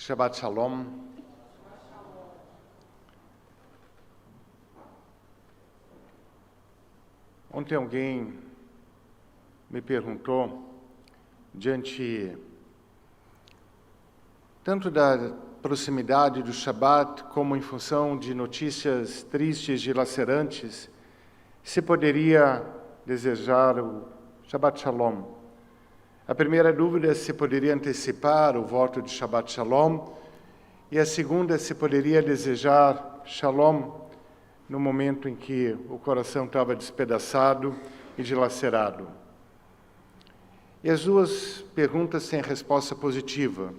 Shabbat Shalom. Ontem alguém me perguntou, diante tanto da proximidade do Shabbat, como em função de notícias tristes e lacerantes, se poderia desejar o Shabbat Shalom. A primeira dúvida é se poderia antecipar o voto de Shabbat Shalom, e a segunda é se poderia desejar Shalom no momento em que o coração estava despedaçado e dilacerado. E as duas perguntas têm resposta positiva.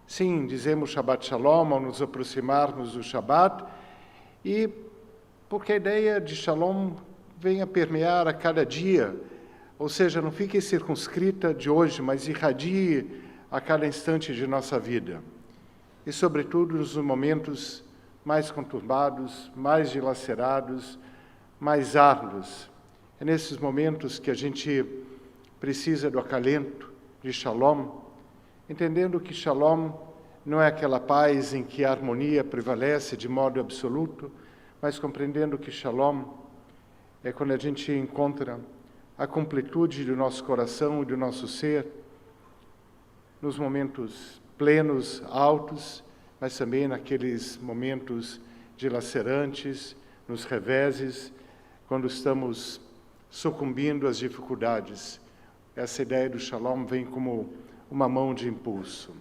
Sim, dizemos Shabbat Shalom ao nos aproximarmos do Shabbat, e porque a ideia de Shalom vem a permear a cada dia, ou seja, não fique circunscrita de hoje, mas irradie a cada instante de nossa vida. E, sobretudo, nos momentos mais conturbados, mais dilacerados, mais árduos. É nesses momentos que a gente precisa do acalento de Shalom, entendendo que Shalom não é aquela paz em que a harmonia prevalece de modo absoluto, mas compreendendo que Shalom é quando a gente encontra a completude do nosso coração e do nosso ser, nos momentos plenos, altos, mas também naqueles momentos dilacerantes, nos reveses, quando estamos sucumbindo às dificuldades. Essa ideia do Shalom vem como uma mão de impulso.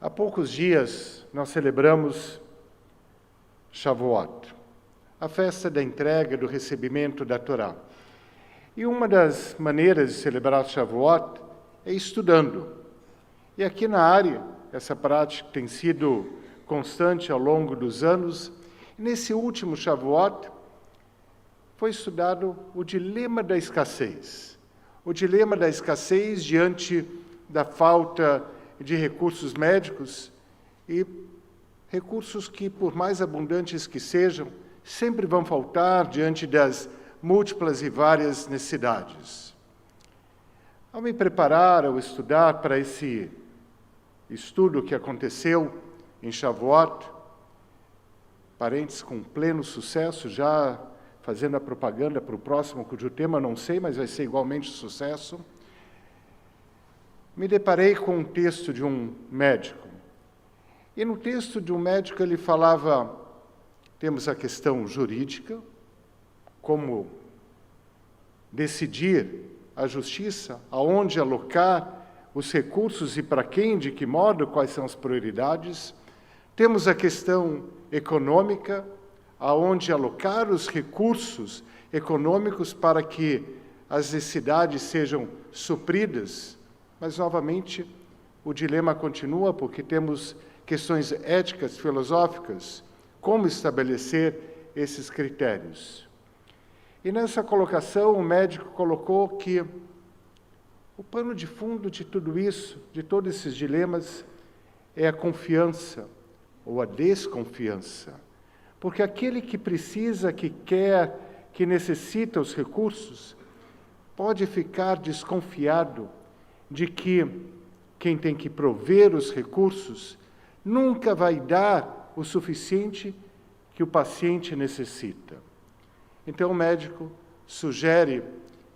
Há poucos dias nós celebramos Shavuot, a festa da entrega, do recebimento da Torá. E uma das maneiras de celebrar Shavuot é estudando. E aqui na área, essa prática tem sido constante ao longo dos anos. E nesse último Shavuot, foi estudado o dilema da escassez. O dilema da escassez diante da falta de recursos médicos e recursos que, por mais abundantes que sejam, sempre vão faltar diante das múltiplas e várias necessidades. Ao me preparar, ao estudar para esse estudo que aconteceu em Shavuot, parentes com pleno sucesso, já fazendo a propaganda para o próximo, cujo tema não sei, mas vai ser igualmente sucesso, me deparei com um texto de um médico. E no texto de um médico ele falava: temos a questão jurídica, como decidir a justiça, aonde alocar os recursos e para quem, de que modo, quais são as prioridades. Temos a questão econômica, aonde alocar os recursos econômicos para que as necessidades sejam supridas. Mas, novamente, o dilema continua, porque temos questões éticas, filosóficas, como estabelecer esses critérios. E nessa colocação, o médico colocou que o pano de fundo de tudo isso, de todos esses dilemas, é a confiança ou a desconfiança. Porque aquele que precisa, que quer, que necessita os recursos, pode ficar desconfiado de que quem tem que prover os recursos nunca vai dar o suficiente que o paciente necessita. Então, o médico sugere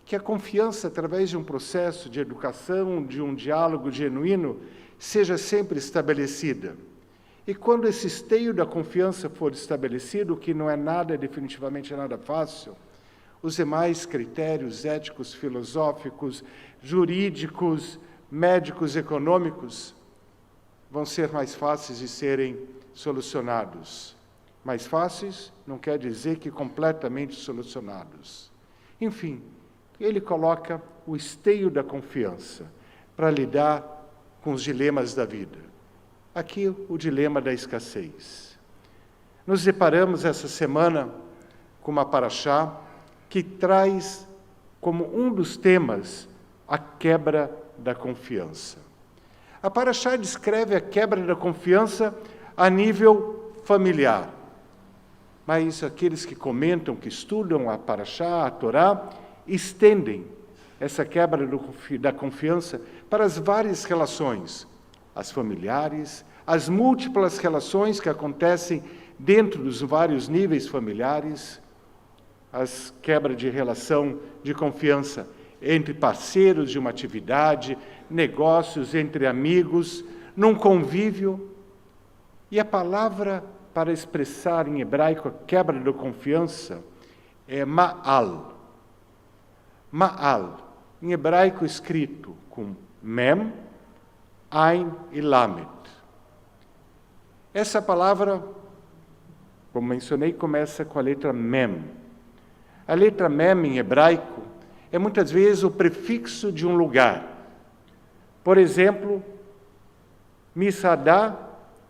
que a confiança, através de um processo de educação, de um diálogo genuíno, seja sempre estabelecida. E quando esse esteio da confiança for estabelecido, que não é nada, definitivamente nada fácil, os demais critérios éticos, filosóficos, jurídicos, médicos, econômicos, vão ser mais fáceis de serem solucionados. Mais fáceis não quer dizer que completamente solucionados. Enfim, ele coloca o esteio da confiança para lidar com os dilemas da vida. Aqui, o dilema da escassez. Nos deparamos essa semana com uma paraxá que traz como um dos temas a quebra da confiança. A paraxá descreve a quebra da confiança a nível familiar. Mas aqueles que comentam, que estudam a paraxá, a Torá, estendem essa quebra da confiança para as várias relações as familiares, as múltiplas relações que acontecem dentro dos vários níveis familiares, as quebras de relação de confiança entre parceiros de uma atividade, negócios entre amigos, num convívio. E a palavra para expressar em hebraico a quebra da confiança é ma'al. Ma'al, em hebraico escrito com mem, ain e lamed. Essa palavra, como mencionei, começa com a letra mem. A letra mem em hebraico é muitas vezes o prefixo de um lugar. Por exemplo, Misadá,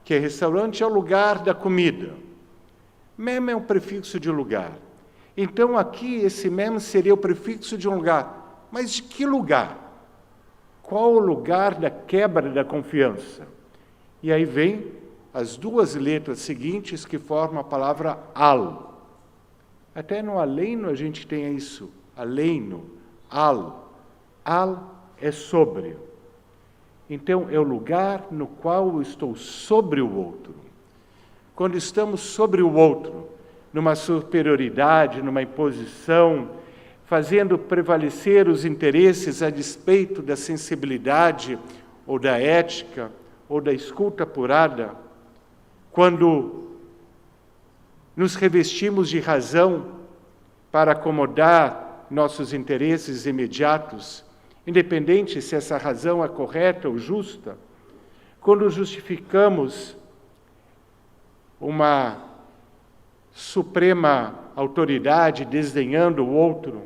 que é restaurante, é o lugar da comida. Mem é um prefixo de lugar. Então, aqui, esse mem seria o prefixo de um lugar. Mas de que lugar? Qual o lugar da quebra da confiança? E aí vem as duas letras seguintes que formam a palavra al. Até no aleino a gente tem isso. Aleino, al. Al é sobre. Então, é o lugar no qual eu estou sobre o outro. Quando estamos sobre o outro, numa superioridade, numa imposição, fazendo prevalecer os interesses a despeito da sensibilidade ou da ética ou da escuta apurada, quando nos revestimos de razão para acomodar nossos interesses imediatos, independente se essa razão é correta ou justa, quando justificamos uma suprema autoridade desdenhando o outro,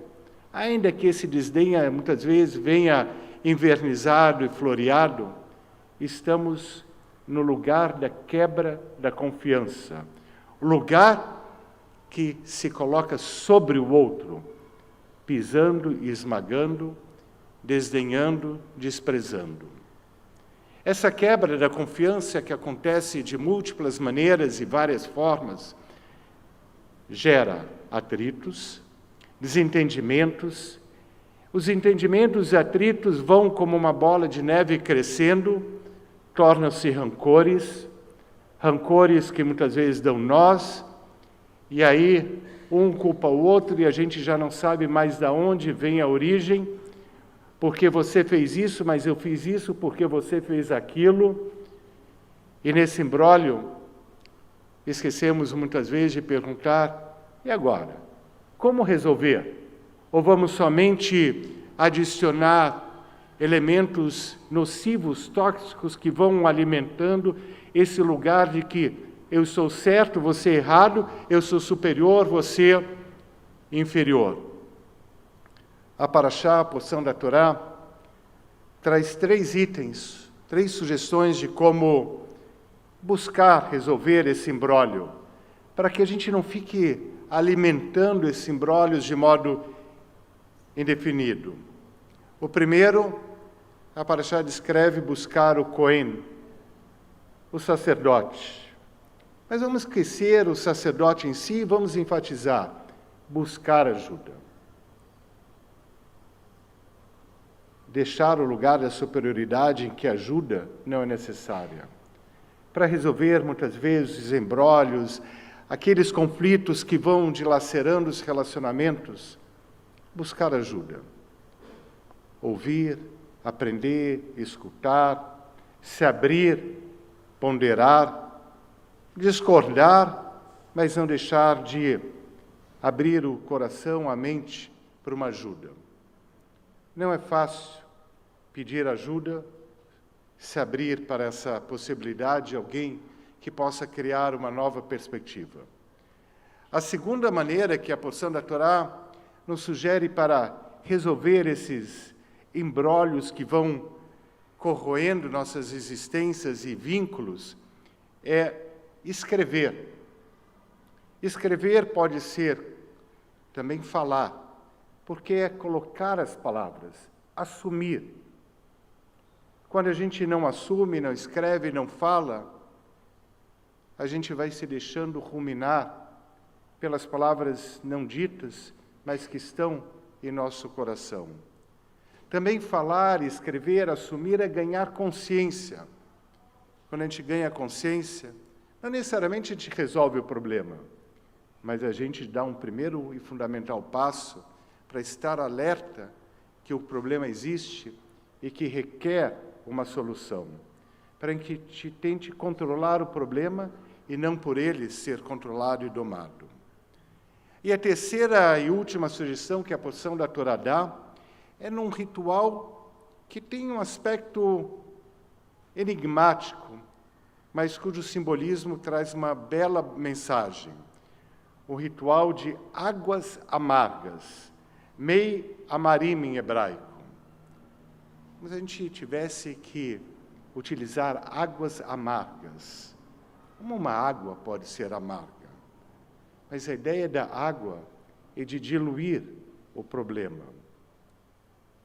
ainda que esse desdém muitas vezes venha envernizado e floreado, estamos no lugar da quebra da confiança, o lugar que se coloca sobre o outro, pisando e esmagando, desdenhando, desprezando. Essa quebra da confiança que acontece de múltiplas maneiras e várias formas, gera atritos, desentendimentos. Os entendimentos e atritos vão como uma bola de neve crescendo, tornam-se rancores que muitas vezes dão nós, e aí um culpa o outro e a gente já não sabe mais de onde vem a origem, porque você fez isso, mas eu fiz isso porque você fez aquilo. E nesse imbróglio, esquecemos muitas vezes de perguntar, e agora? Como resolver? Ou vamos somente adicionar elementos nocivos, tóxicos, que vão alimentando esse lugar de que eu sou certo, você é errado, eu sou superior, você inferior? A Parashá, a porção da Torá, traz 3 itens, 3 sugestões de como buscar resolver esse imbróglio, para que a gente não fique alimentando esses imbróglios de modo indefinido. O primeiro, a Parashá descreve buscar o Cohen, o sacerdote. Mas vamos esquecer o sacerdote em si e vamos enfatizar, buscar ajuda. Deixar o lugar da superioridade em que ajuda não é necessária. Para resolver, muitas vezes, os embrólios, aqueles conflitos que vão dilacerando os relacionamentos, buscar ajuda. Ouvir, aprender, escutar, se abrir, ponderar, discordar, mas não deixar de abrir o coração, a mente, para uma ajuda. Não é fácil pedir ajuda, se abrir para essa possibilidade de alguém que possa criar uma nova perspectiva. A segunda maneira que a porção da Torá nos sugere para resolver esses embrólios que vão corroendo nossas existências e vínculos é escrever. Escrever pode ser também falar, porque é colocar as palavras, assumir. Quando a gente não assume, não escreve, não fala, a gente vai se deixando ruminar pelas palavras não ditas, mas que estão em nosso coração. Também falar, escrever, assumir é ganhar consciência. quando a gente ganha consciência, não necessariamente a gente resolve o problema, mas a gente dá um primeiro e fundamental passo para estar alerta que o problema existe e que requer uma solução, para que a gente tente controlar o problema e não por ele ser controlado e domado. E a terceira e última sugestão que a porção da Torá dá é num ritual que tem um aspecto enigmático, mas cujo simbolismo traz uma bela mensagem. O ritual de águas amargas, Mei Amarim em hebraico. Mas a gente tivesse que utilizar águas amargas. Como uma água pode ser amarga? Mas a ideia da água é de diluir o problema.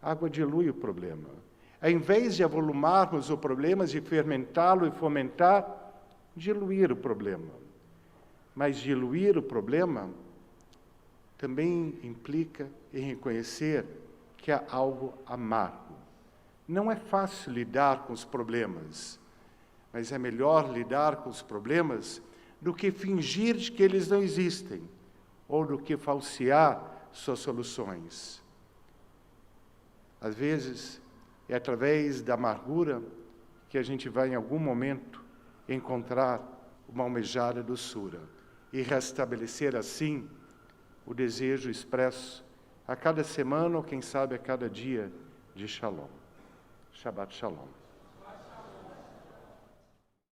A água dilui o problema. Ao invés de avolumarmos o problema, de fermentá-lo e fomentar, diluir o problema. Mas diluir o problema também implica em reconhecer que há algo amargo. Não é fácil lidar com os problemas, mas é melhor lidar com os problemas do que fingir que eles não existem, ou do que falsear suas soluções. Às vezes, é através da amargura que a gente vai, em algum momento, encontrar uma almejada doçura e restabelecer, assim, o desejo expresso a cada semana ou, quem sabe, a cada dia de Shalom. Shabbat Shalom.